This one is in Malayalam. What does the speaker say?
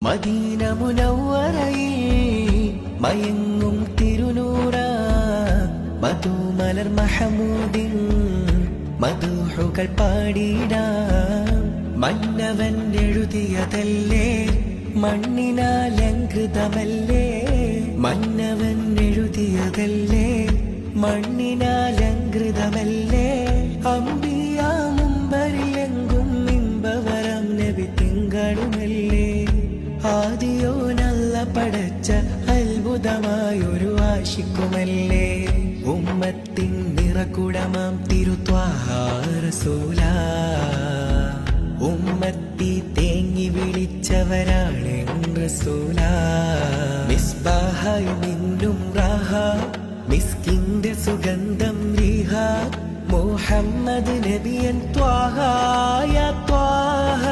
മദീന മുനവ്വറയിൽ മയങ്ങും തിരുനൂറ മധുമലർ മഹമൂദിൻ മധുഹുകൾ പാടിടാം. മന്നവൻ എഴുതിയതല്ലേ മണ്ണിനാലങ്കൃതമല്ലേ, മന്നവൻ എഴുതിയതല്ലേ മണ്ണിനാലങ്കൃതമല്ലേ. അമ്പിയ മുമ്പരിലെങ്കും ഇമ്പവരം നബി തിങ്കളുമല്ലേ. ആദിയോ നല്ല പടച്ച അത്ഭുതമായൊരു ആശിക്കുമല്ലേ. ഉമ്മത്തിൻ നിറകുടമാം തിരുത്വാഹ റസൂലാ, ഉമ്മത്തി തേങ്ങി വിളിച്ചവരാണ് റസൂലാ. മിസ്ബാഹായി മിന്നും റാഹ, മിസ്കിന്റെ സുഗന്ധം റീഹ, മുഹമ്മദ് നബിയൻ ത്വാഹ യാ ത്വാഹ.